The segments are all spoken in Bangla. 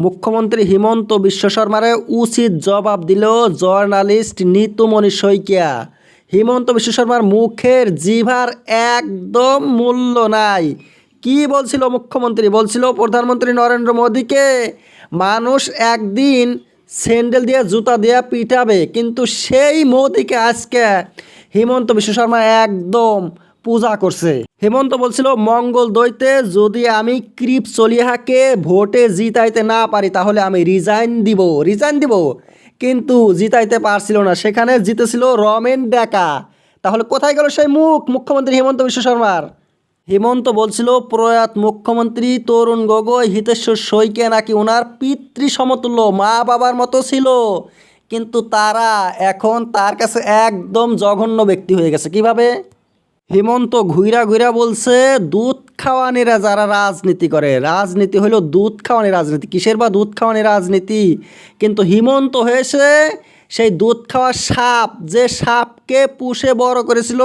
মুখ্যমন্ত্রী হিমন্ত বিশ্ব শর্মারে উচিত জবাব দিল জার্নালিস্ট নিতুমণি শইকিয়া। হিমন্ত বিশ্ব শর্মার মুখের জিভার একদম মূল্য নাই। কি বলছিল মুখ্যমন্ত্রী? বলছিল প্রধানমন্ত্রী নরেন্দ্র মোদীকে মানুষ একদিন স্যান্ডেল দিয়ে জুতা দিয়ে পিটাবে, কিন্তু সেই মোদীকে আজকে হিমন্ত বিশ্ব শর্মা একদম পূজা করছে। হেমন্ত বলছিল মঙ্গল দইতে যদি আমি ক্রিপ চলিহাকে ভোটে জিতাইতে না পারি তাহলে আমি রিজাইন দিব, কিন্তু জিতাইতে পারছিল না, সেখানে জিতেছিল রমেন ডেকা। তাহলে কোথায় গেল সেই মুখ্যমন্ত্রী হিমন্ত বিশ্ব শর্মার? হেমন্ত বলছিল প্রয়াত মুখ্যমন্ত্রী তরুণ গগৈ হিতেশ্বর শইকিয়া নাকি ওনার পিতৃ সমতুল্য, মা বাবার মতো ছিল, কিন্তু তারা এখন তার কাছে একদম জঘন্য ব্যক্তি হয়ে গেছে। কিভাবে? হেমন্ত ঘুইরা ঘুইরা বলছে দুধ খাওয়ানিরা যারা রাজনীতি করে, রাজনীতি হলো দুধ খাওয়ানি রাজনীতি। কিসের বা দুধ খাওয়ানি রাজনীতি? কিন্তু হিমন্ত হয়েছে সেই দুধ খাওয়া সাপ, যে সাপকে পুষে বড় করেছিল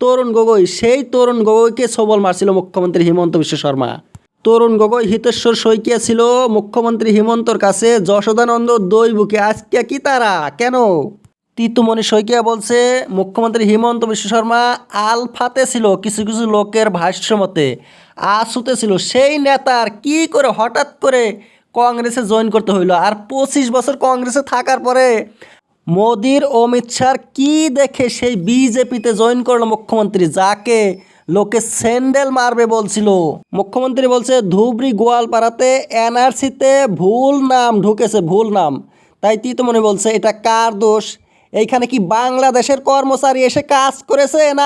তরুণ গগৈ, সেই তরুণ গগৈকে সবল মারছিল মুখ্যমন্ত্রী হিমন্ত বিশ্ব শর্মা। তরুণ গগৈ হিতেশ্বর শইকিয়া ছিল মুখ্যমন্ত্রী হিমন্তর কাছে যশোদানন্দ দৈবুকে। আজকে কি তারা কেন? তিতুমণি শইকিয়া বলছে মুখ্যমন্ত্রী হিমন্ত বিশ্ব শর্মা আলফাতে ছিল, কিছু কিছু লোকের ভাষ্য মতে আসুতে ছিল। সেই নেতার কি করে হঠাৎ করে কংগ্রেসে জয়েন করতে হইলো? আর 25 বছর কংগ্রেসে থাকার পরে মোদির অমিত শাহর কি দেখে সেই বিজেপিতে জয়েন করলো মুখ্যমন্ত্রী, যাকে লোকে স্যান্ডেল মারবে বলছিল। মুখ্যমন্ত্রী বলছে ধুবড়ি গোয়ালপাড়াতে এনআরসিতে ভুল নাম ঢুকেছে, ভুল নাম। তাই তিতুমণি বলছে এটা কার দোষ? এইখানে কি বাংলাদেশের কর্মচারী এসে কাজ করেছে না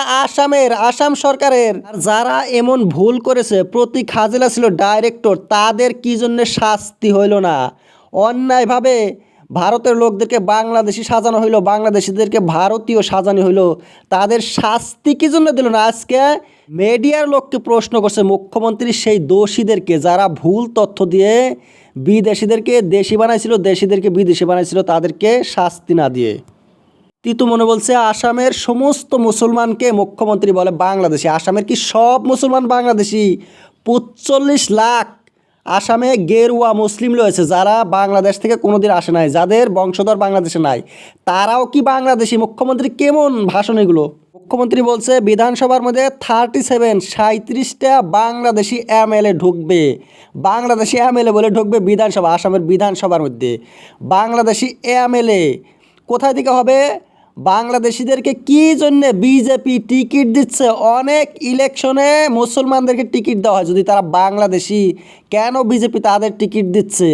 আসাম সরকারের? আর যারা এমন ভুল করেছে, প্রতীক হাজেলা ছিল ডাইরেক্টর, তাদের কি জন্য শাস্তি হইল না? অন্যায়ভাবে ভারতের লোকদেরকে বাংলাদেশি সাজানো হইলো, বাংলাদেশিদেরকে ভারতীয় সাজানো হইলো, তাদের শাস্তি কি জন্য দিল না? আজকে মিডিয়ার লোককে প্রশ্ন করছে মুখ্যমন্ত্রী সেই দোষীদেরকে যারা ভুল তথ্য দিয়ে বিদেশিদেরকে দেশি বানাইছিল, দেশিদেরকে বিদেশি বানাইছিল, তাদেরকে শাস্তি না দিয়ে। তিতুমণি বলছে আসামের সমস্ত মুসলমানকে মুখ্যমন্ত্রী বলে বাংলাদেশি। আসামের কি সব মুসলমান বাংলাদেশি? 45 লাখ আসামে গেরুয়া মুসলিম রয়েছে, যারা বাংলাদেশ থেকে কোনোদিন আসে নাই, যাদের বংশধর বাংলাদেশে নাই, তারাও কি বাংলাদেশি? মুখ্যমন্ত্রী কেমন ভাষণ এগুলো? মুখ্যমন্ত্রী বলছে বিধানসভার মধ্যে 37-37টা বাংলাদেশি এমএলএ ঢুকবে, বাংলাদেশি এমএলএ বলে ঢুকবে বিধানসভা, আসামের বিধানসভার মধ্যে। বাংলাদেশি এমএলএ কোথায় থেকে হবে? বাংলাদেশিদেরকে কি জন্যে বিজেপি টিকিট দিচ্ছে? অনেক ইলেকশনে মুসলমানদেরকে টিকিট দেওয়া হয় যদি তারা বাংলাদেশি, কেন বিজেপি তাদের টিকিট দিচ্ছে?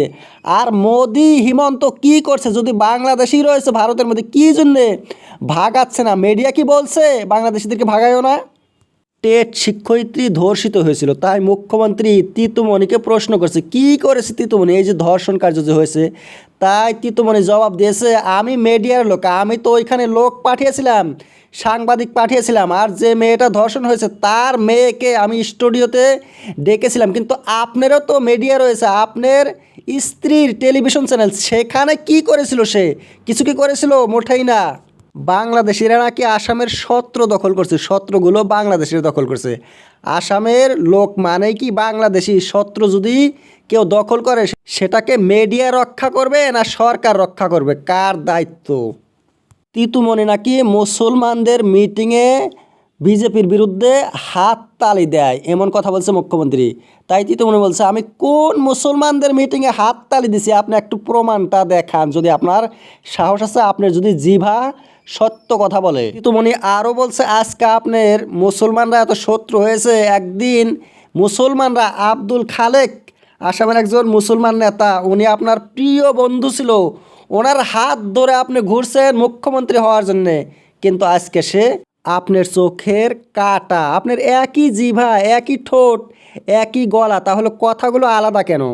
আর মোদি হিমন্ত কি করছে? যদি বাংলাদেশি রয়েছে ভারতের মধ্যে, কি জন্যে ভাগাচ্ছে না? মিডিয়া কি বলছে বাংলাদেশিদেরকে ভাগায়ও না? টেট শিক্ষয়িত্রী ধর্ষিত হয়েছিল, তাই মুখ্যমন্ত্রী তিতুমণিকে প্রশ্ন করছে কি করেছে তিতুমণি এই যে ধর্ষণ কার্য যে হয়েছে। তাই তিতুমণি জবাব দিয়েছে আমি মিডিয়ার লোক, আমি তো ওইখানে লোক পাঠিয়েছিলাম, সাংবাদিক পাঠিয়েছিলাম, আর যে মেয়েটা ধর্ষণ হয়েছে তার মেয়েকে আমি স্টুডিওতে ডেকেছিলাম, কিন্তু আপনারও তো মিডিয়া রয়েছে, আপনার স্ত্রীর টেলিভিশন চ্যানেল, সেখানে কি করেছিল সে? কিছু কি করেছিল? মোটেই না। বাংলাদেশিরা নাকি আসামের সত্র দখল করছে, সত্রগুলো বাংলাদেশিরা দখল করছে। আসামের লোক মানেই কি বাংলাদেশি? সত্র যদি কেউ দখল করে সেটাকে মিডিয়া রক্ষা করবে না সরকার রক্ষা করবে? কার দায়িত্ব? তিতুমণি নাকি মুসলমানদের মিটিংয়ে বিজেপির বিরুদ্ধে হাততালি দেয়, এমন কথা বলছে মুখ্যমন্ত্রী। তাই তিতুমণি বলছে আমি কোন মুসলমানদের মিটিংয়ে হাততালি দিছি, আপনি একটু প্রমাণটা দেখান, যদি আপনার সাহস আছে, আপনার যদি জিভা সত্য কথা বলে। তিতুমণি আরও বলছে আজকে আপনার মুসলমানরা এত শত্রু হয়েছে, একদিন মুসলমানরা আব্দুল খালেক আসামের একজন মুসলমান নেতা, উনি আপনার প্রিয় বন্ধু ছিল, ওনার হাত ধরে আপনি ঘুরছেন মুখ্যমন্ত্রী হওয়ার জন্যে, কিন্তু আজকে সে আপনার চোখের কাটা। আপনার একই জিভা, একই ঠোঁট, একই গলা, তাহলে কথাগুলো আলাদা কেন?